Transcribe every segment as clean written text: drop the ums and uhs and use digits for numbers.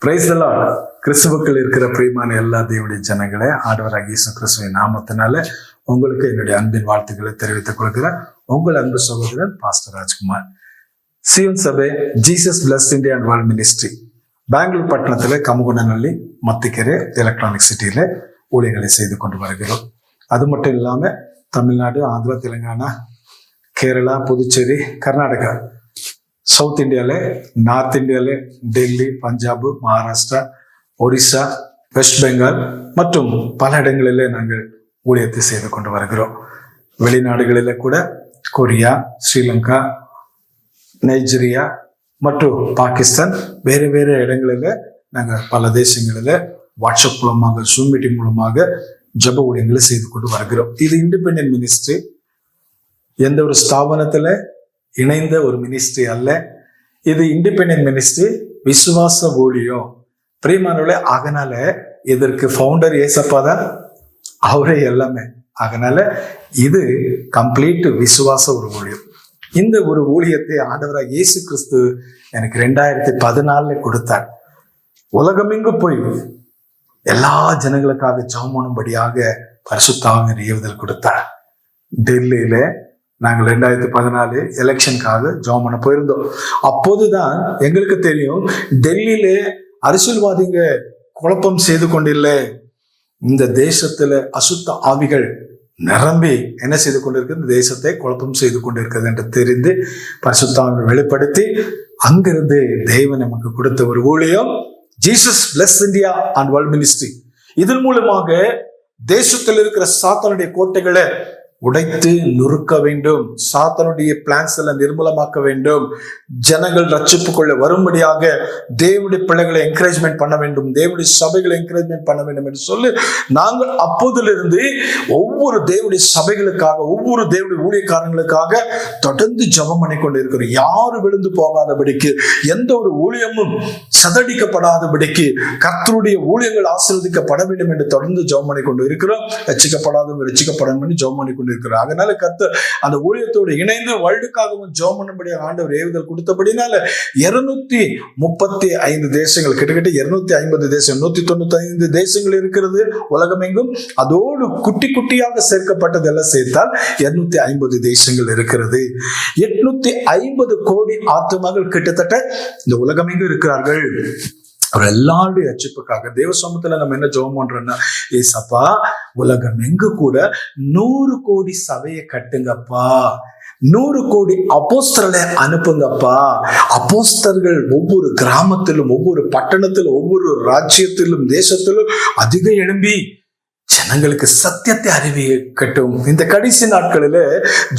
Praise the Lord. கிறிஸ்துவுக்குள் இருக்கிற பிரியமான எல்லா தேவனுடைய ஜனங்களே, ஆண்டவராகிய இயேசு கிறிஸ்துவின் நாமத்தினால உங்களுக்கு என்னுடைய அன்பின் வாழ்த்துக்களை தெரிவித்துக் கொள்கிறேன். உங்கள் அன்பு சகோதரன் பாஸ்டர் ராஜ்குமார். சியோன் சபை Jesus bless India and world ministry Bangalore பட்டணத்துல கமுகுண்டநல்லி மத்திக்கரை எலக்ட்ரானிக் சிட்டியில ஊழியர்களை செய்து கொண்டு வருகிறோம். அது மட்டும் இல்லாம தமிழ்நாடு, ஆந்திரா, தெலுங்கானா, கேரளா, புதுச்சேரி, கர்நாடகா, சவுத் இந்தியாவில், நார்த் இந்தியாவில், டெல்லி, பஞ்சாப், மகாராஷ்டிரா, ஒரிசா, வெஸ்ட் பெங்கால் மற்றும் பல இடங்களிலே நாங்கள் ஊழியத்தை செய்து கொண்டு வருகிறோம். வெளிநாடுகளில் கூட கொரியா, ஸ்ரீலங்கா, நைஜீரியா மற்றும் பாகிஸ்தான், வேறு வேறு இடங்களில் நாங்கள் பல தேசங்களில் வாட்ஸ்அப் மூலமாக, ஜூம் மீட்டிங் மூலமாக ஜெப ஊழியங்களை செய்து கொண்டு வருகிறோம். இது இண்டிபெண்டன்ட் மினிஸ்ட்ரி, எந்த ஒரு ஸ்தாபனத்தில் இணைந்த ஒரு மினிஸ்ட்ரி அல்ல. இது இண்டிபெண்டன்ட் மினிஸ்ட்ரி, விசுவாச ஊழியம். பிரியமானவர்களே, அதனால இதற்கு ஃபவுண்டர் ஏசப்பா தான், அவரே எல்லாமே. அதனால இது கம்ப்ளீட் விசுவாச ஒரு ஊழியம். இந்த ஒரு ஊழியத்தை ஆண்டவராக இயேசு கிறிஸ்து எனக்கு 2014 கொடுத்தார். உலகமெங்கு போய் எல்லா ஜனங்களுக்காக ஜெபம் பண்ணும்படியாக பரிசுத்த ஆவியின் ஏவுதல் கொடுத்தார். டெல்லியில நாங்கள் 2014 எலெக்ஷனுக்காக ஜெபம் பண்ண போயிருந்தோம். அப்போதுதான் எங்களுக்கு தெரியும், டெல்லியில அரசியல்வாதிங்க குழப்பம் செய்து கொண்டில்லை, இந்த தேசத்துல அசுத்த ஆவிகள் நிரம்பி என்ன செய்து கொண்டிருக்கு, இந்த தேசத்தை குழப்பம் செய்து கொண்டிருக்கிறது என்று தெரிந்து பரிசுத்த ஆவியை வெளிப்படுத்தி அங்கிருந்து தேவன் நமக்கு கொடுத்த ஒரு ஊழியம் Jesus bless India and world ministry. இதன் மூலமாக தேசத்தில் இருக்கிற சாத்தானுடைய கோட்டைகளை உடைத்து நொறுக்க வேண்டும், சாத்தானுடைய பிளான்ஸ் எல்லாம் நிர்மூலமாக்க வேண்டும், ஜனங்கள் ரட்சிப்புக்குள்ள வரும்படியாக தேவனுடைய பிள்ளைகளை என்கரேஜ்மெண்ட் பண்ண வேண்டும், தேவனுடைய சபைகளை என்கரேஜ்மெண்ட் பண்ண வேண்டும் என்று சொல்லி நாங்கள் அப்போதிலிருந்து ஒவ்வொரு தேவனுடைய சபைகளுக்காக, ஒவ்வொரு தேவனுடைய ஊழியக்காரங்களுக்காக தொடர்ந்து ஜெபம் பண்ணி கொண்டு இருக்கிறோம். யாரும் விழுந்து போகாதபடிக்கு, எந்த ஒரு ஊழியமும் சதடிக்கப்படாதபடிக்கு, கர்த்தருடைய ஊழியங்கள் ஆசீர்வதிக்கப்பட வேண்டும் என்று தொடர்ந்து ஜெபம் பண்ணி கொண்டு இருக்கிறோம். ரட்சிக்கப்படாதவங்க ரட்சிக்கப்படணும் என்று ஜெபம் பண்ணி கொண்டு இருக்கிறார். அதனால கர்த்தர் அந்த ஊழியத்தோடு இணைந்து வேர்ல்டுக்காகவும் ஜெபம் பண்ணும்படியாக ஆண்டவர் ஏவுதல் கொடுத்தபடினால 235 தேசங்கள், கிட்டத்தட்ட 250 தேசம், 195 தேசங்கள் இருக்கிறது உலகமெங்கும். அதோடு குட்டி குட்டியாக சேர்க்கப்பட்டதெல்லாம் சேர்த்தால் 250 தேசங்கள் இருக்கிறது. 850 கோடி ஆத்துமாக்கள் கிட்டத்தட்ட இந்த உலகமெங்கும் இருக்கிறார்கள். அவர் எல்லாருடைய ரட்சிப்புக்காக தேவ சமூகத்துல நம்ம என்ன ஜெபம் பண்றோம்னா, ஏசப்பா உலகம் எங்கு கூட 100 கோடி சபையை கட்டுங்கப்பா, 100 கோடி அப்போஸ்தலரை அனுப்புங்கப்பா. அப்போஸ்தலர்கள் ஒவ்வொரு கிராமத்திலும், ஒவ்வொரு பட்டணத்திலும், ஒவ்வொரு ராஜ்யத்திலும், தேசத்திலும் அதிக எழும்பி ஜனங்களுக்கு சத்தியத்தை அறிவிக்கட்டும். இந்த கடைசி நாட்களில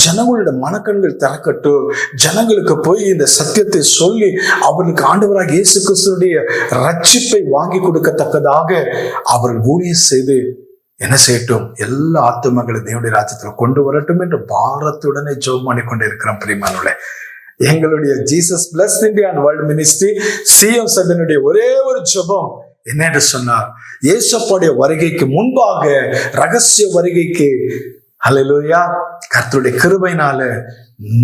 ஜனங்களோட மனக்கண்கள் திறக்கட்டும், ஜனங்களுக்கு போய் இந்த சத்தியத்தை சொல்லி அவர்களுக்கு ஆண்டவராக இயேசு கிறிஸ்துவுடைய ரட்சிப்பை வாங்கி கொடுக்கத்தக்கதாக அவர்கள் ஊழியம் செய்து என்ன செய்யட்டும், எல்லா ஆத்துமங்களை தேவனுடைய ராஜ்யத்துல கொண்டு வரட்டும் என்று பாரத்துடனே ஜெபம் பண்ணி கொண்டு இருக்கிறோம். பிரியமானவர்களே, எங்களுடைய Jesus bless India and world ministry Zion சபையினுடைய ஒரே ஒரு ஜெபம் என்ன என்று சொன்னார், இயேசுவுடைய வருகைக்கு முன்பாக, ரகசிய வருகைக்கு, ஹல்லேலூயா, கர்த்தருடைய கிருபையினால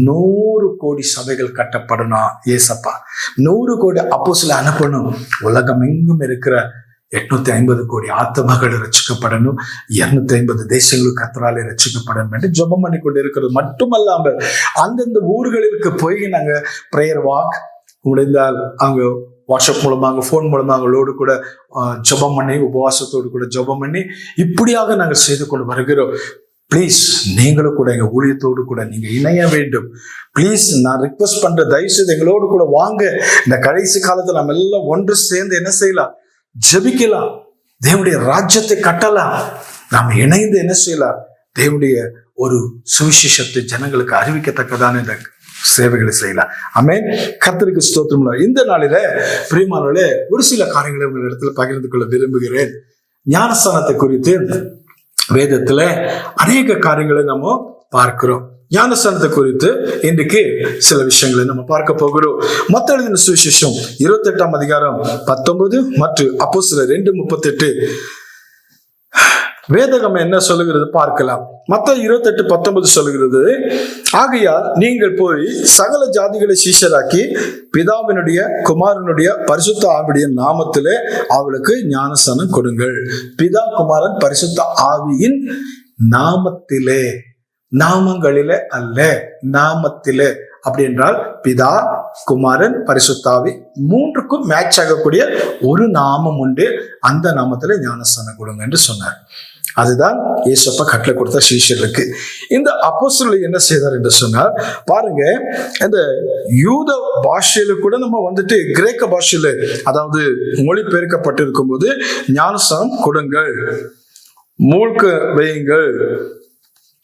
100 கோடி சபைகள் கட்டப்படணும். ஏசப்பா 100 கோடி அப்போஸ்தலரை அனுப்பணும். உலகம் எங்கும் இருக்கிற 850 கோடி ஆத்துமகள் ரட்சிக்கப்படணும். 250 தேசங்களுக்கு கர்த்தராலே ரட்சிக்கப்படணும் என்று ஜெபம் பண்ணி கொண்டு இருக்கிறது மட்டுமல்லாமல் அந்தந்த ஊர்களுக்கு போய் நாங்க பிரேயர் வாக் முடிந்தால் அங்க வாட்ஸ்அப் மூலமாக, போன் மூலமாக அவங்களோடு கூட ஜெபம் பண்ணி, உபவாசத்தோடு கூட ஜெபம் பண்ணி இப்படியாக நாங்கள் செய்து கொண்டு வருகிறோம். பிளீஸ் நீங்களும் கூட எங்க ஊழியத்தோடு கூட நீங்க இணைய வேண்டும். பிளீஸ் நான் ரிக்வெஸ்ட் பண்ற, தயவு செய்து எங்களோடு கூட வாங்க. இந்த கடைசி காலத்துல நம்ம எல்லாம் ஒன்று சேர்ந்து என்ன செய்யலாம், ஜெபிக்கலாம், தேவனுடைய ராஜ்யத்தை கட்டலாம். நாம இணைந்து என்ன செய்யலாம், தேவனுடைய ஒரு சுவிசேஷத்தை ஜனங்களுக்கு அறிவிக்கத்தக்கதான இந்த சேவைகளை செய்யலாம். ஆமென். கர்த்தருக்கு ஸ்தோத்திரம். இந்த நாளில பிரியமானவர்களே, ஒரு சில காரியங்களை உங்கள் இடத்துல பகிர்ந்து கொள்ள விரும்புகிறேன். ஞானஸ்தானத்தை குறித்து வேதத்துல அநேக காரியங்களை நம்ம பார்க்கிறோம். ஞானஸ்தானத்தை குறித்து இன்றைக்கு சில விஷயங்களை நம்ம பார்க்க போகிறோம். மத்தேயு எழுதின சுவிசேஷம் 28 அதிகாரம் 19 மற்றும் அப்போஸ்தலர் 2:38 வேதகம் என்ன சொல்லுகிறது பார்க்கலாம். மத்தேயு 28:19 சொல்லுகிறது, ஆகையால் நீங்கள் போய் சகல ஜாதிகளை சீஷராக்கி பிதாவினுடைய குமாரனுடைய பரிசுத்த ஆவியுடைய நாமத்திலே அவளுக்கு ஞானஸ்நானம் கொடுங்கள். பிதா குமாரன் பரிசுத்த ஆவியின் நாமத்திலே, நாமங்களிலே அல்ல, நாமத்திலே. அப்படி என்றால் பிதா குமாரன் பரிசுத்தாவி மூன்றுக்கும் மேட்ச் ஆகக்கூடிய ஒரு நாமம் உண்டு, அந்த நாமத்திலே ஞானஸ்நானம் கொடுங்க என்று சொன்னார். அதுதான் இயேசுப்பா கட்டளை கொடுத்த சீஷருக்கு. இந்த அப்போஸ்தலர் என்ன செய்தார் என்று சொன்னார், பாருங்க, இந்த யூத பாஷையில கூட நம்ம கிரேக்க பாஷையில, அதாவது மொழிபெயர்க்கப்பட்டிருக்கும் போது ஞானஸ்நானம் கொடுங்கள், மூழ்க வையுங்கள்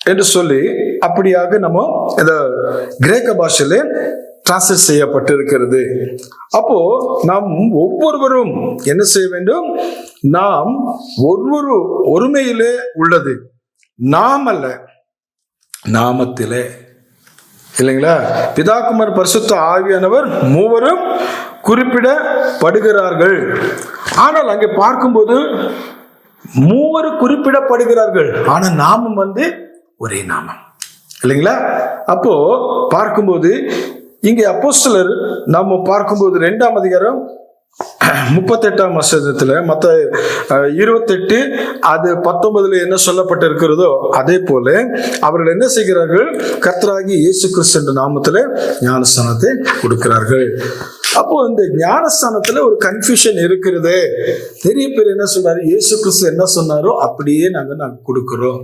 என்று சொல்லி அப்படியாக நம்ம இந்த கிரேக்க பாஷையில டிரான்ஸ்லேட் செய்யப்பட்டிருக்கிறது. அப்போ நாம் ஒவ்வொருவரும் என்ன செய்ய வேண்டும், நாம் ஒருமையிலே உள்ளது, நாம் அல்ல, நாமத்திலே, இல்லைங்களா? பிதாகுமார் பரிசுத்த ஆவியானவர் மூவரும் குறிப்பிடப்படுகிறார்கள். ஆனால் அங்கே பார்க்கும்போது மூவரும் குறிப்பிடப்படுகிறார்கள், ஆனா நாமம் ஒரே நாமம், இல்லைங்களா? அப்போ பார்க்கும்போது இங்கே அப்போஸ்தலர் நாம பார்க்கும்போது 2ஆம் அதிகாரம் 38ஆம் வசனத்துல மத்தேயு 28 அது 19 என்ன சொல்லப்பட்டிருக்கிறதோ அதே போல அவர்கள் என்ன செய்கிறார்கள், கர்த்தராகிய இயேசு கிறிஸ்து என்ற நாமத்திலே ஞானஸ்நானத்தை கொடுக்கிறார்கள். அப்போ இந்த ஞானஸ்தானத்துல ஒரு கன்ஃபியூஷன் இருக்கிறது. நிறைய பேர் என்ன சொல்றாரு, இயேசு கிறிஸ்து என்ன சொன்னாரோ அப்படியே நாங்க கொடுக்கிறோம்.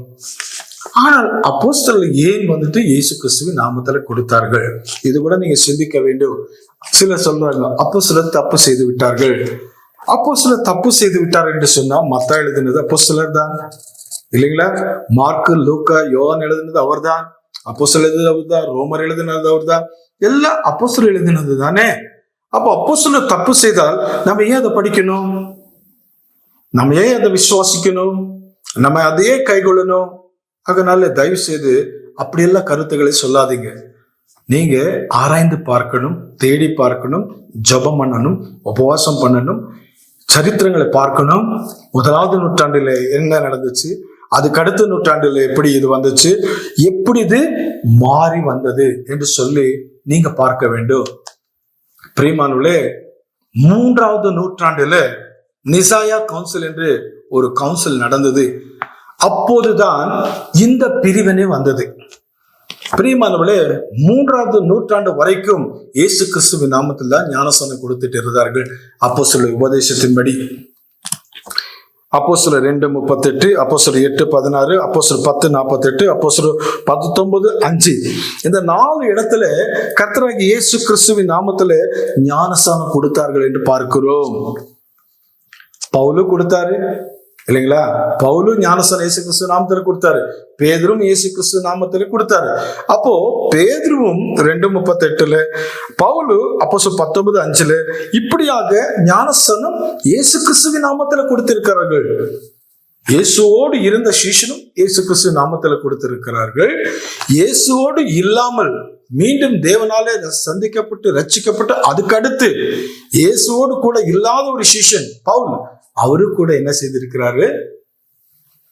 ஆனால் அப்போஸ்தலர் ஏன் இயேசு கிறிஸ்துவின் நாமத்துல கொடுத்தார்கள்? இது கூட நீங்க சிந்திக்க வேண்டும். சிலர் சொல்றாங்க அப்போஸ்தலர் தப்பு செய்து விட்டார்கள். அப்போஸ்தலர் தப்பு செய்து விட்டார் என்று சொன்னா மத்தேயு எழுதினது அப்போஸ்தலர் தான், இல்லைங்களா? மார்க்கு, லூக்கா, யோவான் எழுதினது அவர் தான், அப்போஸ்தலர் எழுதினது அவர் தான், ரோமர் எழுதினது அவர் தான், எல்லாம் அப்போஸ்தலர் எழுதினது தானே. அப்போ அப்போஸ்தலர் தப்பு செய்தால் நம்ம ஏன் அதை படிக்கணும்? நம்ம ஏன் அதை விசுவாசிக்கணும்? நம்ம அதையே கைகொள்ளணும்? அதனால தயவு செய்து அப்படியெல்லாம் கருத்துக்களை சொல்லாதீங்க. நீங்க ஆராய்ந்து பார்க்கணும், தேடி பார்க்கணும், ஜெபம் பண்ணணும், உபவாசம் பண்ணணும், சரித்திரங்களை பார்க்கணும். 1வது நூற்றாண்டில என்ன நடந்துச்சு, அதுக்கு அடுத்த நூற்றாண்டில எப்படி இது வந்துச்சு, எப்படி இது மாறி வந்தது என்று சொல்லி நீங்க பார்க்க வேண்டும். பிரியமானவர்களே, 3வது நூற்றாண்டுல நிசாயா கவுன்சில் என்று ஒரு கவுன்சில் நடந்தது. அப்போதுதான் இந்த பிரிவினை வந்தது. பிரியமானவர்களே, 3வது நூற்றாண்டு வரைக்கும் இயேசு கிறிஸ்துவின் நாமத்தில் தான் ஞானஸ்நானம் கொடுத்துட்டு இருந்தார்கள். அப்போஸ்தலர் உபதேசத்தின்படி அப்போஸ்தலர் 2:38, அப்போஸ்தலர் 8:16, அப்போஸ்தலர் 10:48, அப்போஸ்தலர் 19:5 இந்த 4 இடத்துல கர்த்தராகிய இயேசு கிறிஸ்துவின் நாமத்துல ஞானஸ்நானம் கொடுத்தார்கள் என்று பார்க்கிறோம். பவுலு கொடுத்தாரு, இல்லைங்களா? பவுலு ஞானஸ்நானம் இயேசு கிறிஸ்து நாமத்துல கொடுத்தாரு. பேதுரும் இயேசு கிறிஸ்து நாமத்துல கொடுத்தாரு. அப்போ பேதுருவும் 2:38, பவுலு அப்போஸ்தலர் 19:5 இப்படியாக ஞானஸ்நானம் இயேசு கிறிஸ்துவின் நாமத்துல கொடுத்திருக்கிறார்கள். இயேசுவோடு இருந்த சீஷனும் இயேசு கிறிஸ்து நாமத்துல கொடுத்திருக்கிறார்கள். இயேசுவோடு இல்லாமல் மீண்டும் தேவனாலே சந்திக்கப்பட்டு ரட்சிக்கப்பட்டு அதுக்கடுத்து இயேசுவோடு கூட இல்லாத ஒரு சீஷன் பவுல், அவரு கூட என்ன செய்திருக்கிறாரு,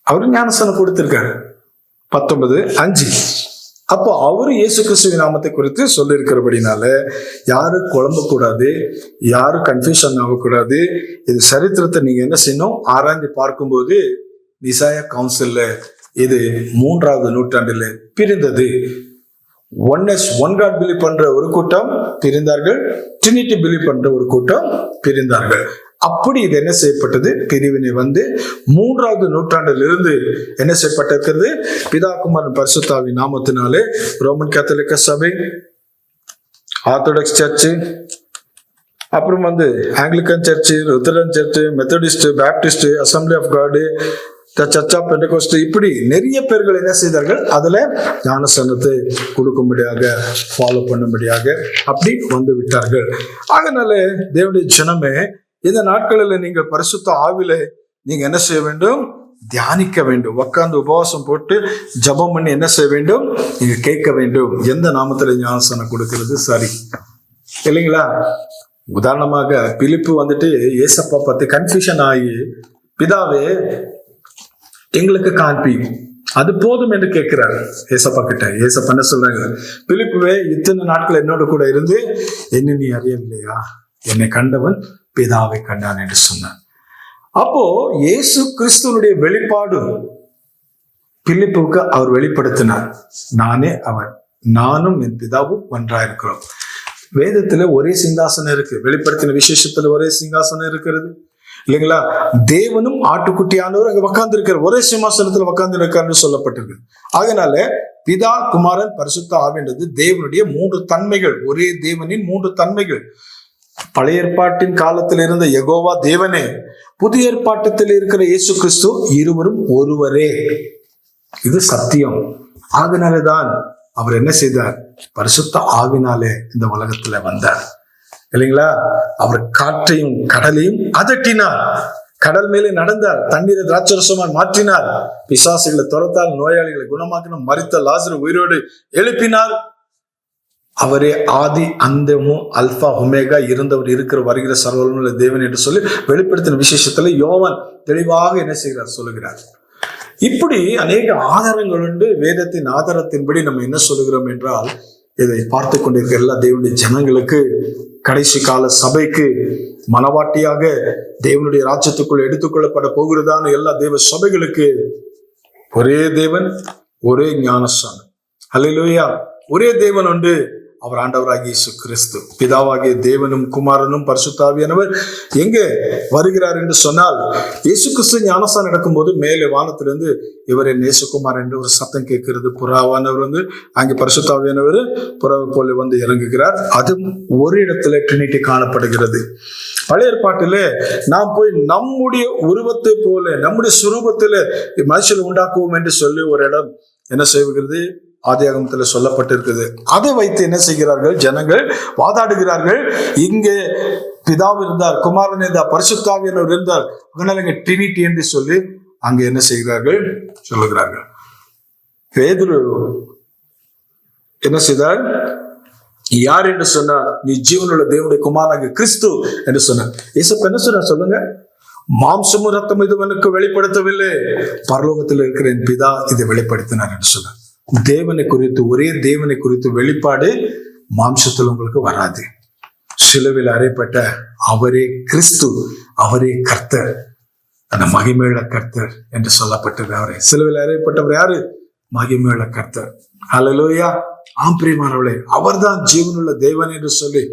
அவரு ஞானஸ்நானம் கொடுத்திருக்காரு 19:5. அப்போ அவரு இயேசு கிறிஸ்துவின் நாமத்தை குறித்து சொல்லி இருக்கிறபடினால யாரும் குழம்ப கூடாது, யாரும் கன்ஃபியூஷன் ஆகக்கூடாது. இது சரித்திரத்தை நீங்க என்ன செய்யணும், ஆராய்ந்து பார்க்கும்போது நிசாயா கவுன்சில்ல இது 3வது நூற்றாண்டுல பிரிந்தது. ஒன் காட் பிலீவ் பண்ற ஒரு கூட்டம் பிரிந்தார்கள், ட்ரினிட்டி பிலீவ் பண்ற ஒரு கூட்டம் பிரிந்தார்கள். அப்படி இது என்ன செய்யப்பட்டது, பிரிவினை 3வது நூற்றாண்டிலிருந்து என்ன செய்யப்பட்டிருக்கிறது, பிதா குமாரன் பரிசுத்தாவின் நாமத்தினாலே ரோமன் கத்தோலிக்க சபை, ஆர்த்தடாக்ஸ் சர்ச்சு, அப்புறம் Anglican church, Lutheran church, Methodist, Baptist, assembly of God, church of Pentecost, இப்படி நிறைய பேர்கள் என்ன செய்தார்கள், அதுல ஞானஸ்நானத்தை கொடுக்கும்படியாக, ஃபாலோ பண்ணும்படியாக அப்படி வந்து விட்டார்கள். அதனால தேவனுடைய ஜனமே, இந்த நாட்களில் நீங்கள் பரிசுத்த ஆவில நீங்க என்ன செய்ய வேண்டும், தியானிக்க வேண்டும். உட்கார்ந்து உபவாசம் போட்டு ஜபம் பண்ணி என்ன செய்ய வேண்டும், நீங்க கேட்க வேண்டும், எந்த நாமத்துல ஞானஸ்நானம் கொடுக்கிறது சரி, இல்லைங்களா? உதாரணமாக பிலிப்பு ஏசப்பா பார்த்து கன்ஃபியூஷன் ஆகி, பிதாவே எங்களுக்கு காண்பி, அது போதும் என்று கேட்கிறாரு ஏசப்பா கிட்ட. ஏசப்பா என்ன சொல்றாங்க, பிலிப்புவே, இத்தனை நாட்கள் என்னோட கூட இருந்து என்ன நீ அறியவில்லையா? என்னை கண்டவன் பிதாவை கண்டான் என்று சொன்னார். அப்போ இயேசு கிறிஸ்துவனுடைய வெளிப்பாடு பிலிப்புக்கு அவர் வெளிப்படுத்தினார். நானே அவர், நானும் என் பிதாவும் ஒன்றாயிருக்கிறோம். வேதத்துல ஒரே சிங்காசனம் இருக்கு, வெளிப்படுத்தின விசேஷத்துல ஒரே சிங்காசனம் இருக்கிறது இல்லைங்களா? தேவனும் ஆட்டுக்குட்டியானவர் அங்க உட்கார்ந்து இருக்கிற ஒரே சிம்மாசனத்துல உட்கார்ந்து இருக்காருன்னு சொல்லப்பட்டிருக்கு. அதனால பிதா, குமாரன், பரிசுத்த ஆவின்றது தேவனுடைய 3 தன்மைகள், ஒரே தேவனின் 3 தன்மைகள். பழைய ஏற்பாட்டின் காலத்தில் இருந்த யெகோவா தேவனே, புதிய ஏற்பாட்டத்தில் இருக்கிற இயேசு கிறிஸ்து, இருவரும் ஒருவரே. இது சத்தியம். ஆகினால்தான் அவர் என்ன செய்தார்? பரிசுத்த ஆவினாலே இந்த உலகத்துல வந்தார் இல்லைங்களா? அவர் காற்றையும் கடலையும் அதட்டினார், கடல் மேலே நடந்தார், தண்ணீரை திராட்சரசமாய் மாற்றினார், பிசாசுகளை துரத்தால், நோயாளிகளை குணமாக்கினார், மரித்த லாசரு உயிரோடு எழுப்பினார். அவரே ஆதி அந்தமும் அல்பா ஒமேகா, இருந்தவர், இருக்கிற, வருகிற சர்வவல்லமையுள்ள தேவன் என்று சொல்லி வெளிப்படுத்தின விசேஷத்துல யோவான் தெளிவாக என்ன செய்கிறார், சொல்லுகிறார். இப்படி அநேக ஆதாரங்கள் உண்டு. வேதத்தின் ஆதாரத்தின்படி நம்ம என்ன சொல்லுகிறோம் என்றால், இதை பார்த்து கொண்டிருக்கிற எல்லா தேவனுடைய ஜனங்களுக்கு, கடைசி கால சபைக்கு, மனவாட்டியாக தேவனுடைய ராஜ்யத்துக்குள் எடுத்துக்கொள்ளப்பட போகிறதான எல்லா தேவ சபைகளுக்கு ஒரே தேவன், ஒரே ஞானஸ்தானம். அல்லேலூயா. ஒரே தேவன் உண்டு, அவர் ஆண்டவராகிய இயேசு கிறிஸ்து. பிதாவாகிய தேவனும் குமாரனும் பரிசுத்த ஆவியானவர் எங்கே வருகிறார் என்று சொன்னால், இயேசு கிறிஸ்து ஞானஸ்தானம் நடக்கும்போது மேலே வானத்திலிருந்து இவரே நேசகுமார் என்று ஒரு சத்தம் கேட்கிறது. புறாவானவர் அங்கே பரிசுத்த ஆவியானவர் புறாவை போல இறங்குகிறார். அது ஒரு இடத்துல ட்ரினிட்டி காணப்படுகிறது. பழைய ஏற்பாட்டிலே நாம் போய் நம்முடைய உருவத்தை போல, நம்முடைய சுரூபத்தில மனுஷனை உண்டாக்குவோம் என்று சொல்லி ஒரு இடம் என்ன செய்கிறது, ஆதியாகமத்துல சொல்லப்பட்டிருக்குது. அதை வைத்து என்ன செய்கிறார்கள், ஜனங்கள் வாதாடுகிறார்கள். இங்கே பிதாவு இருந்தார், குமாரன் இருந்தார், பரிசுத்த ஆவியானவர் இருந்தார், அதனால இங்க ட்ரினிட்டி என்று சொல்லி அங்க என்ன செய்கிறார்கள், சொல்லுகிறார்கள். பேதுரு என்ன செய்தார், யார் என்று சொன்னார், நீ ஜீவனுள்ள தேவனுடைய குமாரனாகிய கிறிஸ்து என்று சொன்னார். இயேசு என்ன சொன்னார் சொல்லுங்க, மாம்சமும் ரத்தம் இதுவனுக்கு வெளிப்படுத்தவில்லை, பரலோகத்தில் இருக்கிற என் பிதா இதை வெளிப்படுத்தினார் என்று சொன்னார். தேவனை குறித்து, ஒரே தேவனை குறித்து வெளிப்பாடு மாம்சத்தில் உங்களுக்கு வராது. சிலுவையில் அறையப்பட்ட அவரே கிறிஸ்து, அவரே கர்த்தர், அந்த மகிமையுள்ள கர்த்தர் என்று சொல்லப்பட்டது. அவரே சிலுவையில் அறையப்பட்டவர் யாரு, மகிமையுள்ள கர்த்தர். அல்லேலூயா. ஆம் பிரியமானவர்களே, அவர்தான் ஜீவனுள்ள தேவன் என்று சொல்லி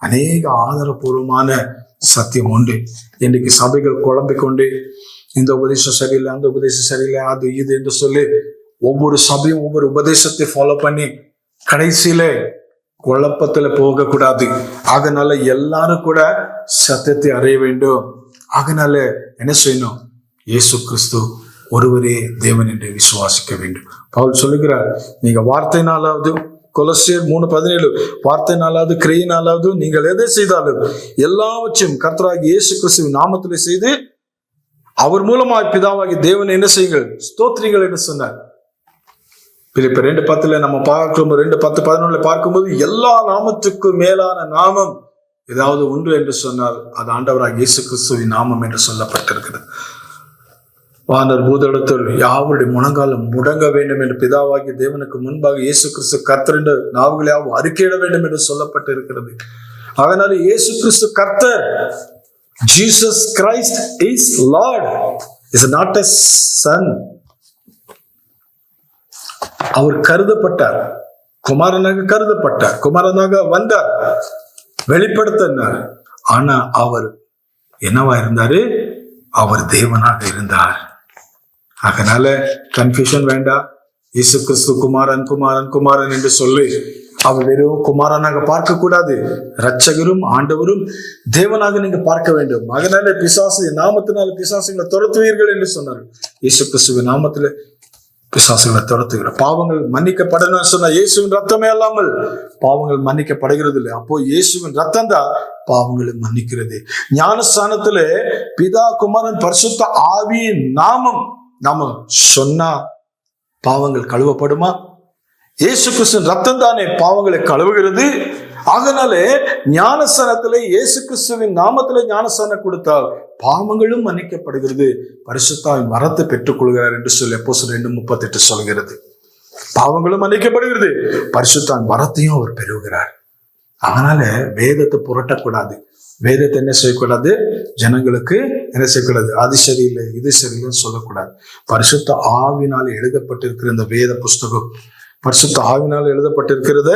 அநேக ஆதாரபூர்வமான சத்தியம் உண்டு. இன்றைக்கு சபைகள் குழம்பிக்கொண்டு இந்த உபதேசம் சரியில்லை, அந்த உபதேசம் சரியில்லை, அது இது என்று சொல்லி ஒவ்வொரு சபையும் ஒவ்வொரு உபதேசத்தை ஃபாலோ பண்ணி கடைசியில குழப்பத்துல போக கூடாது. அதனால எல்லாரும் கூட சத்தியத்தை அறிய வேண்டும். அதனால என்ன செய்யணும், இயேசு கிறிஸ்து ஒருவரே தேவன் என்று விசுவாசிக்க வேண்டும். பவுல் சொல்லுகிறார், நீங்க வார்த்தையினாலாவது, கொலோசியர் 3:17, வார்த்தையினாலாவது கிரியினாலாவது நீங்கள் எதை செய்தாலும் எல்லாவற்றையும் கர்த்தராகிய இயேசு கிறிஸ்துவின் நாமத்திலே செய்து அவர் மூலமாய் பிதாவாகிய தேவனை என்ன செய்யுங்கள், ஸ்தோத்திரிகள் என்று சொன்னார். பிலிப்பியர் 2:10 நம்ம பார்க்கும் 2:10-11 பார்க்கும்போது எல்லா நாமத்துக்கும் மேலான நாமம் ஏதாவது உண்டு என்று சொன்னால் அது ஆண்டவராகிய இயேசு கிறிஸ்துவின் நாமம் என்று சொல்லப்பட்டிருக்கிறது. வானர் பூதளத்தில் யாவருடைய முழங்காலும் முடங்க வேண்டும் என்று பிதாவாகிய தேவனுக்கு முன்பாக இயேசு கிறிஸ்து கர்த்தர் என்று நாவுகளையாவது அறிக்கையிட வேண்டும் என்று சொல்லப்பட்டிருக்கிறது. அதனால இயேசு கிறிஸ்து கர்த்தர், Jesus Christ is Lord, is not a son. அவர் கருதப்பட்டார், குமாரனாக கருதப்பட்டார், குமாரனாக வந்தார், வெளிப்படுத்தினார். ஆனா அவர் என்னவா இருந்தாரு, அவர் தேவனாக இருந்தார். அதனால கன்ஃபியூஷன் வேண்டாம். இயேசு கிறிஸ்து குமாரன் குமாரன் குமாரன் என்று சொல்லி அவர் வெறும் குமாரனாக பார்க்க கூடாது, இரட்சகரும் ஆண்டவரும் தேவனாக நீங்க பார்க்க வேண்டும். அதனால பிசாசு நாமத்தினால பிசாசுகளை துரத்துவீர்கள் என்று சொன்னார்கள். இயேசு கிறிஸ்துவின் நாமத்துல பிசாசுகளை துரத்துகிற பாவங்கள் மன்னிக்கப்படணும்னு சொன்னா இயேசுவின் ரத்தமே அல்லாமல் பாவங்கள் மன்னிக்கப்படுகிறது இல்லை. அப்போ இயேசுவின் ரத்தம் தான் பாவங்களை மன்னிக்கிறது. ஞானஸ்தானத்துல பிதா குமாரன் பரிசுத்த ஆவியின் நாமம் நாம சொன்னா பாவங்கள் கழுவப்படுமா? இயேசு கிறிஸ்துவின் ரத்தம் தானே பாவங்களை கழுவுகிறது. அதனாலே ஞானஸ்தானத்திலே இயேசு கிறிஸ்துவின் நாமத்திலே ஞானஸ்தானம் கொடுத்தால் பாவங்களும் மன்னிக்கப்படுகிறது, பரிசுத்தாவின் வரத்தை பெற்றுக் கொள்கிறார் என்று சொல்லி அப்போஸ்தலர் 2:38 சொல்கிறது. பாவங்களும் மன்னிக்கப்படுகிறது, பரிசுத்தாவின் வரத்தையும் அவர் பெறுகிறார். அதனால வேதத்தை புரட்டக்கூடாது. வேதத்தை என்ன செய்யக்கூடாது? ஜனங்களுக்கு என்ன செய்யக்கூடாது? அது சரியில்லை இது சரியில்லைன்னு சொல்லக்கூடாது. பரிசுத்த ஆவினால் எழுதப்பட்டிருக்கிற இந்த வேத புஸ்தகம், பரிசுத்த ஆவினால் எழுதப்பட்டிருக்கிறத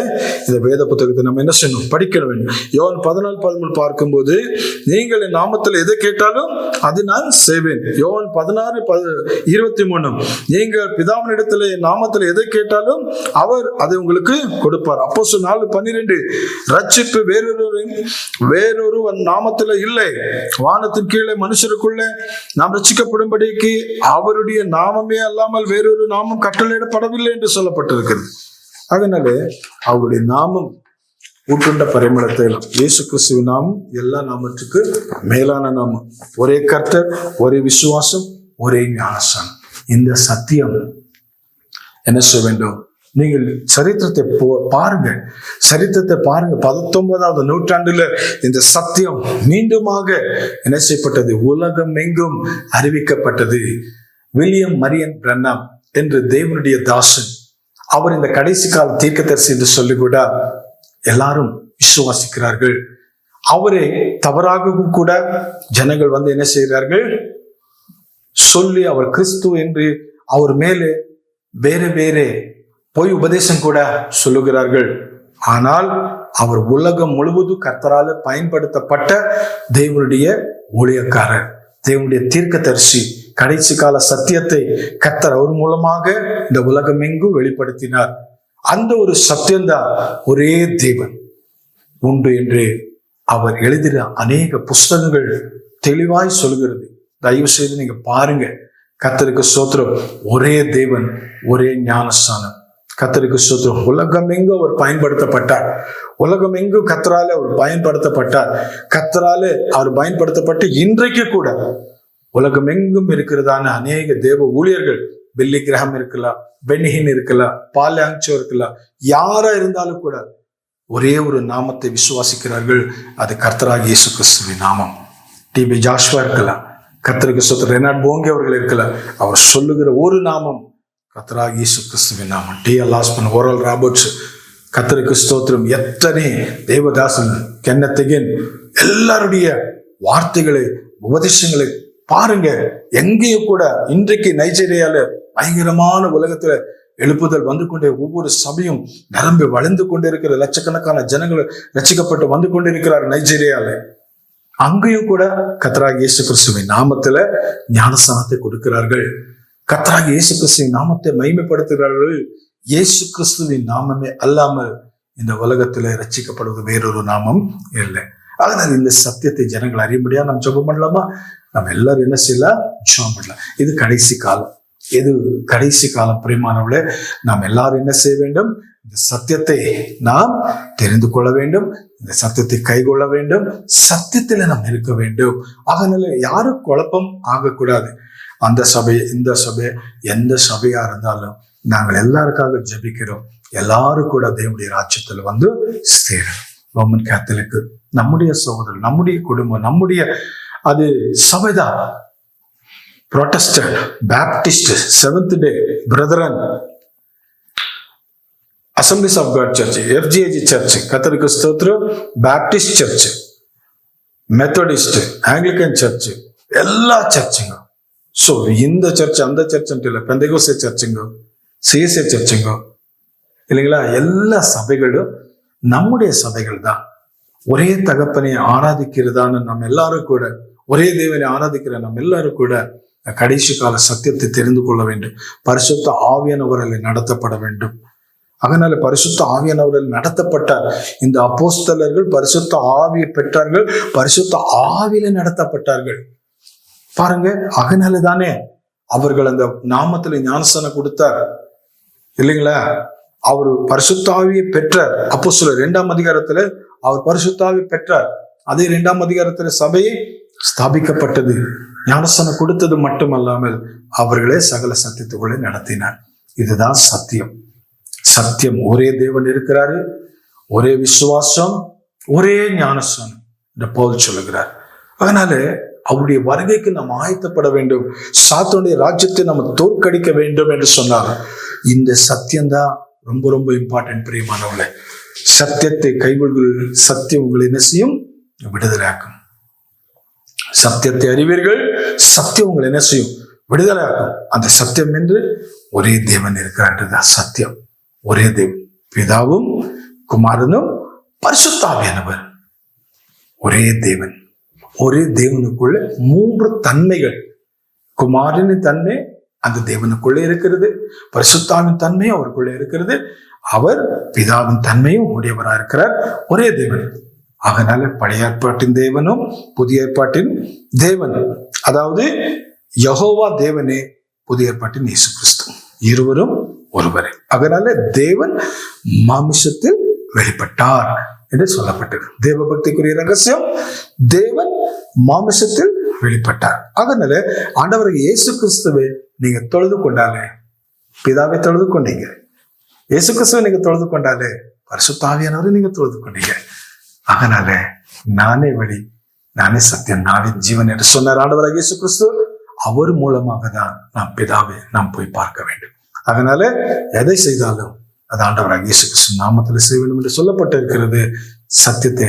இந்த வேத புத்தகத்தை நம்ம என்ன செய்யணும்? படிக்க வேண்டும். யோவான் 14:13 பார்க்கும்போது, நீங்கள் என் நாமத்தில் எதை கேட்டாலும் அது நான் செய்வேன். யோவான் 16:23, நீங்கள் பிதாவினிடத்தில் என் நாமத்தில் எதை கேட்டாலும் அவர் அதை உங்களுக்கு கொடுப்பார். அப்போஸ்தலர் 4:12, ரட்சிப்பு வேறொரு நாமத்தில் இல்லை, வானத்தின் கீழே மனுஷருக்குள்ளே நாம் ரட்சிக்கப்படும்படிக்கு அவருடைய நாமமே அல்லாமல் வேறொரு நாமம் கட்டளையிடப்படவில்லை என்று சொல்லப்பட்டிருக்கிறது. அதனால அவருடைய நாமம் ஊற்றுண்ட பரிமளத்தை இயேசு கிறிஸ்துவின் நாமம் எல்லா நாமத்துக்கு மேலான நாமம். ஒரே கர்த்தர், ஒரே விசுவாசம், ஒரே ஞானஸ்தானம். இந்த சத்தியம் என்ன செய்ய வேண்டும்? நீங்கள் சரித்திரத்தை பாருங்க, சரித்திரத்தை பாருங்க. 19வது நூற்றாண்டுல இந்த சத்தியம் மீண்டுமாக என்ன செய்யப்பட்டது? உலகம் எங்கும் அறிவிக்கப்பட்டது. வில்லியம் மரியன் பிரண்ணாம் என்று தேவனுடைய தாசன், அவர் இந்த கடைசி கால தீர்க்கதரிசி என்று சொல்லி கூட எல்லாரும் விசுவாசிக்கிறார்கள். அவரே தவறாகவும் கூட ஜனங்கள் வந்து என்ன செய்கிறார்கள் சொல்லி அவர் கிறிஸ்து என்று அவர் மேலே வேற பொய் உபதேசம் கூட சொல்லுகிறார்கள். ஆனால் அவர் உலகம் முழுவதும் கர்த்தரால் பயன்படுத்தப்பட்ட தேவனுடைய ஊழியக்காரர், தேவனுடைய தீர்க்கதரிசி. கடைசி கால சத்தியத்தை கர்த்தர் அவர் மூலமாக இந்த உலகம் எங்கும் வெளிப்படுத்தினார். அந்த ஒரு சத்தியம்தான் ஒரே தேவன் உண்டு என்று அவர் எழுதின அநேக புஸ்தகங்கள் தெளிவாய் சொல்கிறது. தயவு செய்து நீங்க பாருங்க. கர்த்தருக்கு ஸ்தோத்திரம். ஒரே தேவன், ஒரே ஞானஸ்தானம். கர்த்தருக்கு ஸ்தோத்திரம். உலகம் எங்கும் அவர் பயன்படுத்தப்பட்டார். உலகம் எங்கும் கர்த்தராலே அவர் பயன்படுத்தப்பட்டார். கர்த்தராலே அவர் பயன்படுத்தப்பட்டு இன்றைக்கு கூட உலகம் எங்கும் இருக்கிறதான அநேக தேவ ஊழியர்கள், பில்லி கிரஹாம் இருக்கலாம், பென்ஹின் இருக்கலாம், பால் ஆங்சோ இருக்கலாம், யாரா இருந்தாலும் கூட ஒரே ஒரு நாமத்தை விசுவாசிக்கிறார்கள். அது கர்த்தராகிய இயேசு கிறிஸ்துவின் நாமம். டிபி ஜாஷ்வா இருக்கலாம், கர்த்தருக்கு ஸ்தோத்திரம். ரெனாட் போங்கே அவர்கள் இருக்கலாம், அவர் சொல்லுகிற ஒரு நாமம் கர்த்தராகிய இயேசு கிறிஸ்துவின் நாமம். டி.எல். ஆஸ்பன், ஓரல் ராபர்ட்ஸ், கர்த்தருக்கு ஸ்தோத்திரம். எத்தனை தேவதாசன், கென்னத் ஹேகின், எல்லாருடைய வார்த்தைகளை, உபதேசங்களை பாருங்க. எங்கேயும் கூட இன்றைக்கு நைஜீரியால பயங்கரமான உலகத்துல எழுப்புதல் வந்து கொண்டே, ஒவ்வொரு சபையும் நிரம்பி வளர்ந்து கொண்டிருக்கிற லட்சக்கணக்கான ஜனங்கள் ரட்சிக்கப்பட்டு வந்து கொண்டிருக்கிறார் நைஜீரியால. அங்கேயும் கூட கர்த்தராகிய இயேசு கிறிஸ்துவின் நாமத்துல ஞானஸ்தானத்தை கொடுக்கிறார்கள். கர்த்தராகிய இயேசு கிறிஸ்துவின் நாமத்தை மகிமைப்படுத்துகிறார்கள். இயேசு கிறிஸ்துவின் நாமமே அல்லாமல் இந்த உலகத்துல ரட்சிக்கப்படுவது வேறொரு நாமம் இல்லை. அதனால இந்த சத்தியத்தை ஜனங்கள் அறியும்படியா நம்ம ஜெபம் பண்ணலாமா? நம்ம எல்லாரும் என்ன செய்யலாம்? ஜெபம் பண்ணலாம். இது கடைசி காலம். இது கடைசி காலம். பிரியமானவர்களே, நாம் எல்லாரும் என்ன செய்ய வேண்டும்? இந்த சத்தியத்தை நாம் தெரிந்து கொள்ள வேண்டும். இந்த சத்தியத்தை கைகொள்ள வேண்டும். சத்தியத்துல நாம் இருக்க வேண்டும். அதனால யாரும் குழப்பம் ஆகக்கூடாது. அந்த சபை, இந்த சபை, எந்த சபையா இருந்தாலும் நாங்கள் எல்லாருக்காக ஜெபிக்கிறோம். எல்லாரும் கூட தேவனுடைய ராஜ்யத்துல வந்து சேரும். ரோமன் கேத்தலிக்கு நம்முடைய சகோதரர், நம்முடைய குடும்பம், நம்முடைய அது சபைதான். Protestant, Baptist, seventh day Brethren, assemblies of God church, FGAG church, கர்த்தருக்கு ஸ்தோத்திரம், Baptist church, Methodist, Anglican church, எல்லா சர்ச்சுங்க. ஸோ இந்த சர்ச் அந்த சர்ச் இல்லை, பெந்தகோஸ்தே சர்ச்சுங்க, சிஎஸ்ஐ சர்ச்சுங்க, இல்லைங்களா? எல்லா சபைகளும் நம்முடைய சபைகள் தான். ஒரே தகப்பனை ஆராதிக்கிறதான நம்ம எல்லாரும் கூட, ஒரே தேவனை ஆராதிக்கிற நம்ம எல்லாரும் கூட கடைசி கால சத்தியத்தை தெரிந்து கொள்ள வேண்டும். பரிசுத்த ஆவியானவரால் நடத்தப்பட வேண்டும். அதனால பரிசுத்த ஆவியானவரால் நடத்தப்பட்ட இந்த அப்போஸ்தலர்கள் பரிசுத்த ஆவியை பெற்றார்கள், பரிசுத்த ஆவியில நடத்தப்பட்டார்கள். பாருங்க, அதனால தானே அவர்கள் அந்த நாமத்துல ஞானஸ்தானம் கொடுத்தார், இல்லைங்களா? அவர் பரிசுத்தாவியை பெற்றார். அப்போஸ்தலர் 2ஆம் அதிகாரத்துல அவர் பரிசுத்தாவி பெற்றார். அதே 2ஆம் அதிகாரத்துல சபையை ஸ்தாபிக்கப்பட்டது. ஞானஸ்தானம் கொடுத்தது மட்டுமல்லாமல் அவர்களே சகல சத்தியத்துக்குள்ளே நடத்தினார். இதுதான் சத்தியம். சத்தியம் ஒரே தேவன் இருக்கிறாரு, ஒரே விசுவாசம், ஒரே ஞானஸ்நானம் என்று பவுல் சொல்லுகிறார். அதனால அவருடைய வருகைக்கு நாம் ஆயத்தப்பட வேண்டும். சாத்தானுடைய ராஜ்யத்தை நம்ம தோற்கடிக்க வேண்டும் என்று சொன்னார். இந்த சத்தியம்தான் ரொம்ப ரொம்ப இம்பார்ட்டன்ட் பிரியமானவர்களே. சத்தியத்தை கைவிடுங்கள், சத்தியம் உங்களை என்ன செய்யும்? விடுதலையாக்கும். சத்தியத்தை அறிவீர்கள், சத்தியம் உங்களை என்ன செய்யும்? விடுதலையாக்கும். அந்த சத்தியம் என்று ஒரே தேவன் இருக்கிறார். சத்தியம் ஒரே தேவன், பிதாவும் குமாரனும் பரிசுத்த ஆவியானவர். ஒரே தேவன். ஒரே தேவனுக்குள்ள 3 தன்மைகள். குமாரனின் தன்மை அந்த தேவனுக்குள்ளே இருக்கிறது, பரிசுத்தாவின் தன்மையும் அவருக்குள்ளே இருக்கிறது, அவர் பிதாவின் தன்மையும் உடையவராக இருக்கிறார். ஒரே தேவன். அதனால பழைய ஏற்பாட்டின் தேவனும் புதிய ஏற்பாட்டின் தேவன், அதாவது யெகோவா தேவனே, புதிய ஏற்பாட்டின் இயேசு கிறிஸ்து, இருவரும் ஒருவரே. அதனால தேவன் மாமிசத்தில் வெளிப்பட்டார் என்று சொல்லப்பட்டது. தேவ பக்திக்குரிய ரகசியம், தேவன் மாமிசத்தில் வெளிப்பட்டார். அதனால ஆண்டவர் இயேசு கிறிஸ்துவை நீங்க தொழுது கொண்டாலே பிதாவை தொழுது கொண்டீங்க, இயேசு கிறிஸ்துவை நீங்க தொழுது கொண்டாலே பரிசுத்த ஆவியானவரை நீங்க தொழுது கொண்டீங்க. அதனால நானே வழி, நானே சத்தியம், நானே ஜீவன் என்று சொன்னார் ஆண்டவர் இயேசு கிறிஸ்து. அவர் மூலமாக தான் நாம் பிதாவை நாம் போய் பார்க்க வேண்டும். அதனால எதை செய்தாலும் அது ஆண்டவராக இயேசு கிறிஸ்து நாமத்தில் செய்ய வேண்டும் என்று சொல்லப்பட்டிருக்கிறது. சத்தியத்தை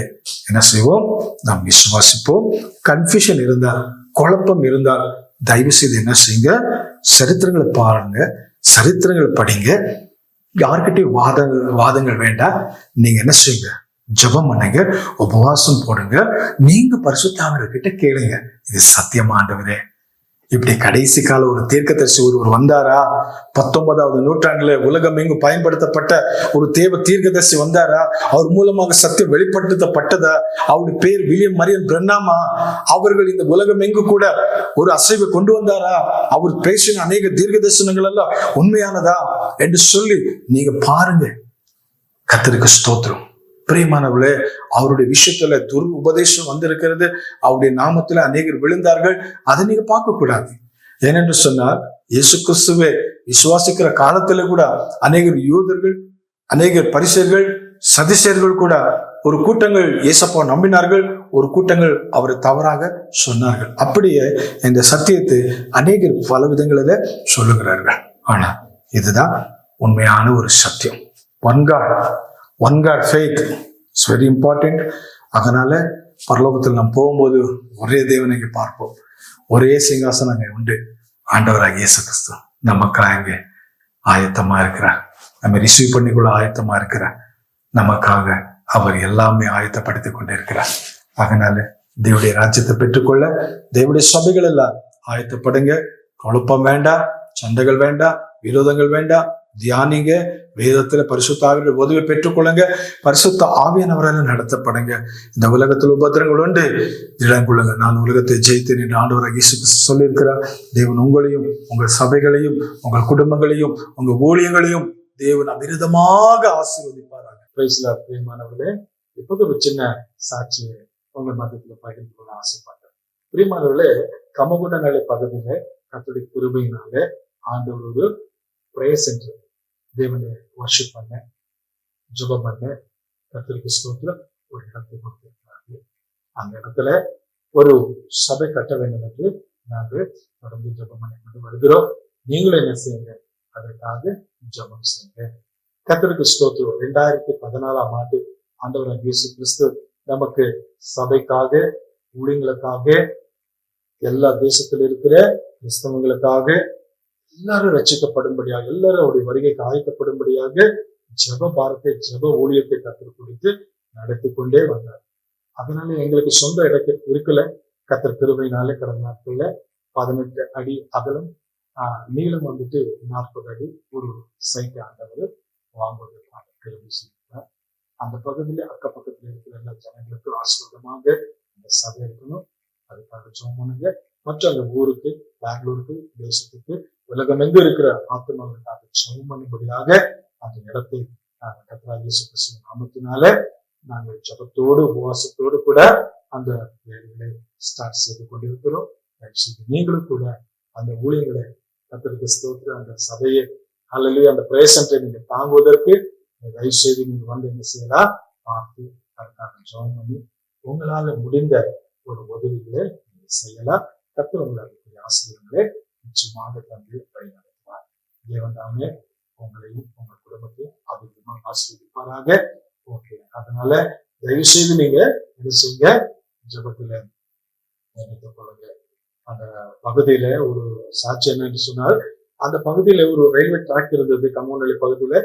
என்ன செய்வோம்? நாம் விசுவாசிப்போம். கன்ஃபியூஷன் இருந்தால், குழப்பம் இருந்தால் தயவு செய்து என்ன செய்யுங்க? சரித்திரங்களை பாருங்க, சரித்திரங்களை படிங்க. யார்கிட்டயும் வாதங்கள் வேண்டாம். நீங்க என்ன செய்யுங்க? ஜெபம் பண்ணுங்க, உபவாசம் போடுங்க. நீங்க பரிசுத்த ஆவியானவர்கிட்ட கேளுங்க, இது சத்தியமா ஆண்டவரே? இப்படி கடைசி கால ஒரு தீர்க்கதரிசி ஒருவர் வந்தாரா? 19வது நூற்றாண்டுல உலகம் எங்கு பயன்படுத்தப்பட்ட ஒரு தீர்க்கதரிசி வந்தாரா? அவர் மூலமாக சத்தியம் வெளிப்படுத்தப்பட்டதா? அவருடைய பேர் வில்லியம் மரியன் பிரன்னாமா? அவர்கள் இந்த உலகம் எங்கு கூட ஒரு அசைவை கொண்டு வந்தாரா? அவர் பேசின அநேக தீர்க்க தரிசனங்கள் எல்லாம் உண்மையானதா என்று சொல்லி நீங்க பாருங்க. கர்த்தருக்கு ஸ்தோத்திரம். பிரியமானவர்களே, அவருடைய விஷயத்துல உபதேசம் வந்திருக்கிறது. அவருடைய நாமத்துல அநேகர் விழுந்தார்கள். அதை நீங்க பார்க்க கூடாது. ஏனென்று சொன்னால் இயேசு கிறிஸ்துவை விசுவாசிக்கிற காலத்துல கூட அநேகர் யூதர்கள், அநேகர் பரிசேயர்கள், சதுசேயர்கள் கூட ஒரு கூட்டங்கள் இயேசப்பா நம்பினார்கள், ஒரு கூட்டங்கள் அவரை தவறாக சொன்னார்கள். அப்படியே இந்த சத்தியத்தை அநேகர் பல விதங்களில சொல்லுகிறார்கள். ஆனா இதுதான் உண்மையான ஒரு சத்தியம். One God faith is very important. அதனால பரலோகத்தில் நாம் போகும்போது ஒரே தேவனை இங்கே பார்ப்போம், ஒரே சிங்காசனம் அங்கே உண்டு. ஆண்டவராக இயேசு கிறிஸ்து நமக்காக இங்கே ஆயத்தமா இருக்கிறார். நம்ம ரிசீவ் பண்ணிக்கொள்ள ஆயத்தமா இருக்கிறார். நமக்காக அவர் எல்லாமே ஆயத்தப்படுத்தி கொண்டே இருக்கிறார். அதனால தேவனுடைய ராஜ்யத்தை பெற்றுக்கொள்ள தேவனுடைய சபைகள் எல்லாம் ஆயத்தப்படுங்க. குழப்பம் வேண்டாம், சண்டைகள் வேண்டாம், விரோதங்கள் வேண்டாம். தியானிங்க, வேதத்துல பரிசுத்த ஆவியானவர் உதவி பெற்றுக்கொள்ளுங்க, பரிசுத்த ஆவியானவரால் நடத்தப்படுங்க. இந்த உலகத்தில் உபத்திரங்கள் உண்டு, இளங்குள்ளுங்க. நான் உலகத்தை ஜெயித்தேன் என்று ஆண்டவராக இயேசு கிறிஸ்து சொல்லியிருக்கிறார். தேவன் உங்களையும், உங்கள் சபைகளையும், உங்கள் குடும்பங்களையும், உங்க ஊழியங்களையும் தேவன் அமிர்தமாக ஆசீர்வதிப்பாராக. பிரியமானவர்களே, இப்போது ஒரு சின்ன சாட்சியை உங்கள் மதத்துல பகிர்ந்து கொள்ள ஆசைப்பட்டேன். பிரியமானவர்களே, கமகுண்டநலை பகுதியில கர்த்தருடைய கிருபையினால ஆண்டவர் ஒரு பிரேயர் சென்டர், தேவனை வர்ஷிப் பண்ண, ஜெபம் பண்ண, கர்த்தருக்கு ஸ்தோத்திரம், ஒரு இடத்தை கொடுத்திருக்கிறாங்க. அந்த இடத்துல ஒரு சபை கட்ட வேண்டும் என்று நாங்கள் தொடர்ந்து ஜெபம் பண்ணி கொண்டு வருகிறோம். நீங்களும் என்ன செய்யுங்க? அதற்காக ஜெபம் செய்யுங்க. கர்த்தருக்கு ஸ்தோத்திரம். 2014ஆம் ஆண்டு ஆண்டவராகிய இயேசு கிறிஸ்து நமக்கு சபைக்காக, ஊழியங்களுக்காக, எல்லா தேசத்தில் இருக்கிற கிறிஸ்தவங்களுக்காக எல்லாரும் ரட்சிக்கப்படும்படியாக, எல்லாரும் அவருடைய வருகைக்கு ஆயத்தப்படும்படியாக ஜெப பாரத்தை, ஜெப ஊழியத்தை கற்றுக் கொடுத்து நடத்தி கொண்டே வந்தார். அதனால எங்களுக்கு சொந்த இடத்துல இருக்கல. கர்த்தர் கிருபையினாலே கடந்த நாட்கள்ல 18 அடி அகலம், நீளம் 40 அடி ஒரு சைட் ஆண்டவர் வாங்குவதற்கான கிருபை செய்தார். அந்த பகுதியில அக்கப்பக்கத்துல இருக்கிற எல்லா ஜனங்களுக்கும் ஆசீர்வாதமாக அந்த சபை இருக்கணும். அதுக்காக ஜெபம் பண்ணுங்க. மற்ற அந்த ஊருக்கு, பெங்களூருக்கு, தேசத்துக்கு, உலகம் எங்கு இருக்கிற ஆத்மாவுக்காக ஜெபம் பண்ணும்படியாக அந்த இடத்தை கர்த்தராகிய இயேசு கிறிஸ்துவின் நாமத்தினால நாங்கள் ஜெபத்தோடு உபவாசத்தோடு கூட அந்த வேலைகளை ஸ்டார்ட் செய்து கொண்டிருக்கிறோம். நீங்களும் கூட அந்த ஊழியர்களை கர்த்தருக்கு ஸ்தோத்திரம், அந்த சபையை அல்லது அந்த பிரேசன்ட்டை நீங்க தாங்குவதற்கு தயவு செய்து நீங்க வந்து என்ன செய்யலாம், பார்த்து அதற்காக ஜெபம் பண்ணி உங்களால முடிந்த ஒரு உதவிகளை நீங்க செய்யலாம். கர்த்தர் உங்களுக்கு ஆசீர்வாதங்களை நிச்சயமாக தந்து வழிநடத்துவார். தேவன் தாமே உங்களையும் உங்கள் குடும்பத்தையும் அதிகமாக ஆசீர்வதிப்பாராக. ஓகே, அதனால தயவு செய்து நீங்க என்ன செய்யுங்க, ஜெபத்துல நினைத்துக் கொள்ளுங்க. அந்த பகுதியில ஒரு சாட்சி என்னன்னு சொன்னால், அந்த பகுதியில ஒரு ரயில்வே ட்ராக் இருந்தது கம்மோனி பகுதியில.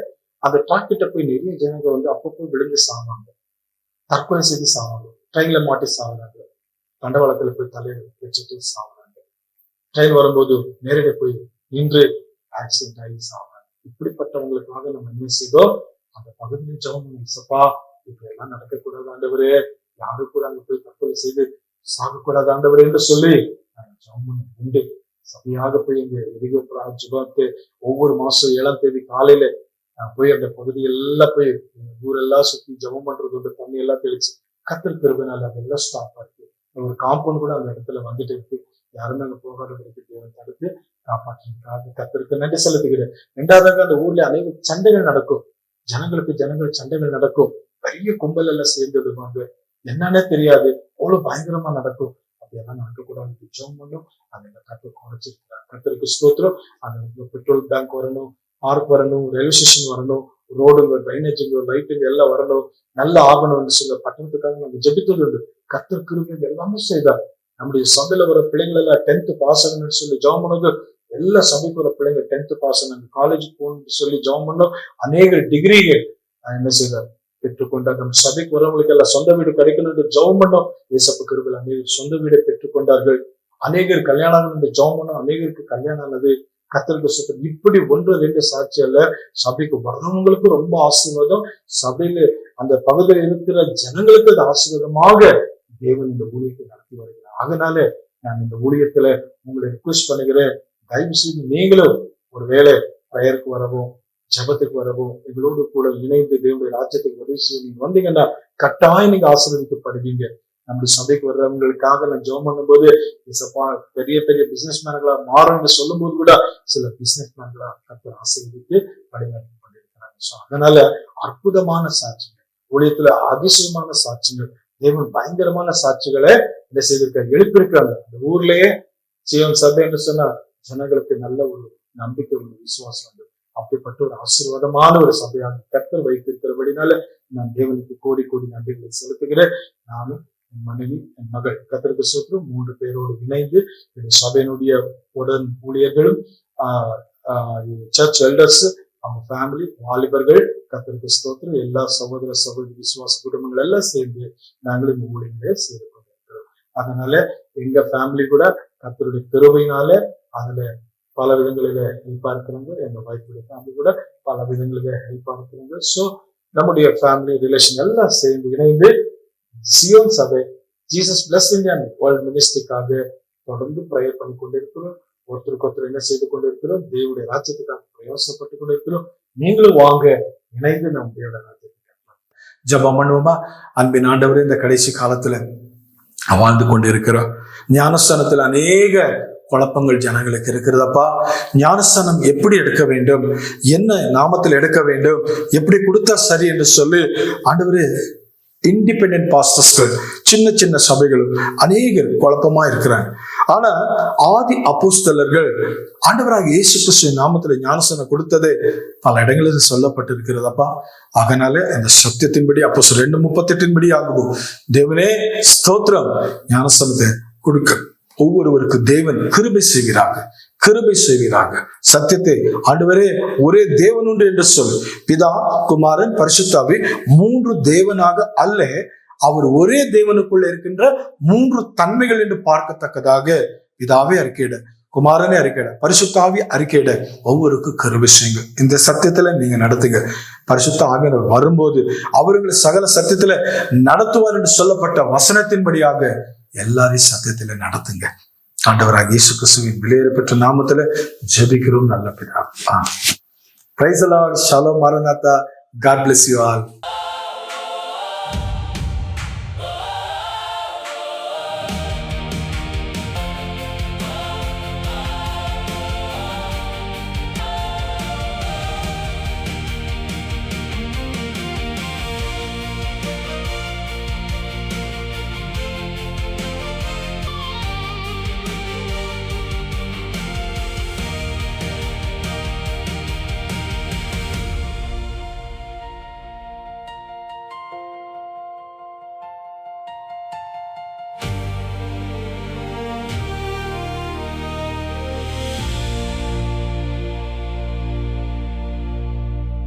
அந்த ட்ராக் கிட்ட போய் நிறைய ஜனங்க வந்து அப்பப்போ விழுந்து சாவாங்க, தற்கொலை செய்து சாவாங்க, ட்ரெயின்ல மாட்டி சாகுறாங்க, தண்டவாளத்துல போய் தலையை வச்சுட்டு சாகுறாங்க, ட்ரெயின் வரும்போது நேரடி போய் நின்று ஆக்சிடென்ட் ஆகி சாகுறாங்க. இப்படிப்பட்டவங்களுக்காக நம்ம என்ன செய்தோம், அந்த பகுதியில் ஜெபம் பண்ணி, இப்ப எல்லாம் நடக்கக்கூடாது ஆண்டவரே, யாரும் கூட அங்க போய் தற்கொலை செய்து சாகக்கூடாது ஆண்டவரே என்று சொல்லி ஜெபம் பண்ண உண்டு. சபையாக போய் இங்க ஜெபத்தை ஒவ்வொரு மாசம் 7ஆம் தேதி காலையில போய் அந்த பகுதியெல்லாம் போய் ஊரெல்லாம் சுத்தி ஜெபம் பண்றது உண்டு. தண்ணி எல்லாம் தெளிச்சு கர்த்தர் கிருபையினால அதெல்லாம் ஸ்டாப் ஆயிருக்கு. ஒரு காம்பவுண்ட் கூட அந்த இடத்துல வந்துட்டு இருக்கு. யாருமே அங்க போகாதவர்களுக்கு தேவன் தடுத்து காப்பாற்றிருக்காங்க. கர்த்தருக்கு நன்றி செலுத்துகிறேன். ரெண்டாவதாக அந்த ஊர்ல அநேக சண்டைகள் நடக்கும், ஜனங்கள் சண்டைகள் நடக்கும். பெரிய கும்பல் எல்லாம் சேர்ந்து விடுவாங்க, என்னன்னே தெரியாது, அவ்வளவு பயங்கரமா நடக்கும். அப்படியெல்லாம் நடக்கக்கூடாது ஜெபம் பண்ணும். அதெல்லாம் கர்த்தர் குறைச்சிருக்கிறார். கர்த்தருக்கு ஸ்தோத்திரம். அந்த பெட்ரோல் பேங்க் வரணும், பார்க் வரணும், ரயில்வே ஸ்டேஷன் வரணும், ரோடுங்க, ட்ரைனேஜுங்க, லைட்டுங்க எல்லாம் வரணும், நல்லா ஆகணும்னு சொல்ல பட்டணத்துக்காக நம்ம ஜெபித்தது உண்டு. கர்த்தர் கிருபை எல்லாமே செய்தார். நம்முடைய சபையில வர பிள்ளைங்கள் எல்லாம் 10th பாஸ் ஆகணும்னு சொல்லி ஜெபம் பண்ணது. எல்லா சபைக்கு வர பிள்ளைங்க 10th பாஸ் ஆனாங்க, காலேஜுக்கு போகணும்னு சொல்லி ஜெபம் பண்ணோம். அநேக டிகிரிகள் என்ன செய்தார் பெற்றுக்கொண்டார். நம்ம சபைக்கு வரவங்களுக்கு எல்லாம் சொந்த வீடு கிடைக்கணும் ஜெபம் பண்ணோம். ஏசப்ப கிருபையில் அநேகர் சொந்த வீடை பெற்றுக்கொண்டார்கள். அநேகர் கல்யாணம் ஜெபம் பண்ணோம், அநேகருக்கு கல்யாணம் ஆனது. கர்த்தருக்கு சுத்தம். இப்படி 1-2 சாட்சி அல்ல, சபைக்கு வர்றவங்களுக்கு ரொம்ப ஆசீர்வாதம், சபையில அந்த பகுதியில் இருக்கிற ஜனங்களுக்கு அது ஆசீர்வாதமாக தேவன் இந்த ஊழியத்தை நடத்தி வருகிறார். அதனால நான் இந்த ஊழியத்துல உங்களை ரிக்வெஸ்ட் பண்ணுகிறேன், தயவு செய்து நீங்களும் ஒருவேளை பிரயருக்கு வரவும் ஜெபத்துக்கு வரவும் எங்களோடு கூட இணைந்து தேவனுடைய ராஜ்யத்துக்கு உதவி செய்ய நீங்க வந்தீங்கன்னா கட்டாயம் நீங்க ஆசீர்வதிக்கப்படுவீங்க. நம்முடைய சபைக்கு வர்றவங்களுக்காக நான் ஜெபம் பண்ணும்போது பெரிய பெரிய பிசினஸ் மேன்களா மாறும்னு சொல்லும் போது கூட சில பிசினஸ் மேன்களா கர்த்தர் ஆசீர்வதித்து வழிநடத்தி கொண்டிருக்கிறாங்க. ஸோ அதனால அற்புதமான சாட்சிகள், ஊழியத்துல அதிசயமான சாட்சிகள், தேவன் பயங்கரமான சாட்சிகளை என்ன செய்திருக்காங்க, எழுப்பியிருக்காங்க. அந்த ஊர்லயே சீயோன் சபை என்று சொன்னா ஜனங்களுக்கு நல்ல ஒரு நம்பிக்கை, ஒரு விசுவாசம் உண்டு. அப்படிப்பட்ட ஒரு ஆசீர்வாதமான ஒரு சபையாக கர்த்தர் வைத்திருக்கிறபடினால நான் தேவனுக்கு கோடி கோடி நன்றிகளை செலுத்துகிறேன். நானும் என் மனைவி, என் மகள், கர்த்தருக்கு ஸ்தோத்திரம், 3 பேரோடு இணைந்து இந்த சபையினுடைய உடன் ஊழியர்களும் சர்ச் எல்டர்ஸ், அவங்க ஃபேமிலி, வாலிபர்கள், கர்த்தருக்கு ஸ்தோத்திரம், எல்லா சகோதர சகோதரி விசுவாச குடும்பங்கள் எல்லாம் சேர்ந்து நாங்களும் இந்த ஊழியர்களே செய்து கொண்டிருக்கிறோம். அதனால எங்க ஃபேமிலி கூட கர்த்தருடைய கிருபையினால அதுல பல விதங்களில ஹெல்ப்பா இருக்கிறவங்க, எங்க வைஃபுடைய ஃபேமிலி கூட பல விதங்களில ஹெல்ப்பா இருக்கிறவங்க. ஸோ நம்முடைய ஃபேமிலி ரிலேஷன் எல்லாம் சேர்ந்து இணைந்து சியோன் சபை ஜீசஸ் பிளஸ் இந்தியா வேர்ல்ட் மினிஸ்ட்ரிக்காக தொடர்ந்து பிரேயர் பண்ணி கொண்டிருக்கிறோம். ஒருத்தருக்கு ஒருத்தர் என்ன செய்து கொண்டிருக்கிறோம், தேவனுடைய ராஜ்யத்துக்காக பிரயாசப்பட்டு கொண்டிருக்கிறோம். நீங்களும் வாங்க, இணைந்து நம் தேவனுடைய ராஜ்யத்துக்காக ஜெபம் பண்ணுவோமா. அன்பின் ஆண்டவரே, இந்த கடைசி காலத்துல வாழ்ந்து கொண்டிருக்கிறோம். ஞானஸ்தானத்துல அநேக குழப்பங்கள் ஜனங்களுக்கு இருக்கிறதப்பா. ஞானஸ்தானம் எப்படி எடுக்க வேண்டும், என்ன நாமத்தில் எடுக்க வேண்டும், எப்படி கொடுத்தா சரி என்று சொல்லி ஆண்டவரே இண்டிபெண்டன்ட் பாஸ்டர்ஸ்கள், சின்ன சின்ன சபைகளும் அநேகர் குழப்பமா இருக்கிறாங்க. ஆனா ஆதி அப்போஸ்தலர்கள் ஆண்டவராக இயேசு கிறிஸ்து நாமத்துல ஞானஸ்தானம் கொடுத்ததே பல இடங்களில் சொல்லப்பட்டிருக்கிறதப்பா. அதனால இந்த சத்தியத்தின்படி அப்போஸ்தலர் 2:38 ஆகும். தேவனே ஸ்தோத்திரம், ஞானஸ்தானத்தை கொடுக்க ஒவ்வொருவருக்கு தேவன் கிருபை செய்கிறாங்க. சத்தியத்தை ஆண்டவரே ஒரே தேவன் உண்டு என்று சொல். பிதா, குமாரன், பரிசுத்தாவி 3 தேவனாக அல்ல, அவர் ஒரே தேவனுக்குள்ள இருக்கின்ற 3 தன்மைகள் என்று பார்க்கத்தக்கதாக பிதாவே அறிக்கையிட, குமாரனே அறிக்கையிட, பரிசுத்தாவி அறிக்கையிட ஒவ்வொருக்கும் கிருபை செய்யுங்க. இந்த சத்தியத்துல நீங்க நடத்துங்க. பரிசுத்த ஆவியானவர் வரும்போது அவர்களை சகல சத்தியத்துல நடத்துவார் என்று சொல்லப்பட்ட வசனத்தின்படியாக எல்லாரையும் சத்தியத்துல நடத்துங்க. ஆண்டவராக இயேசு கிறிஸ்துவின் விலையேறப்பெற்ற நாமத்துல ஜெபிக்கிறோம் நல்ல பிதா. Praise the Lord. Shalom. Maranatha. God bless you all.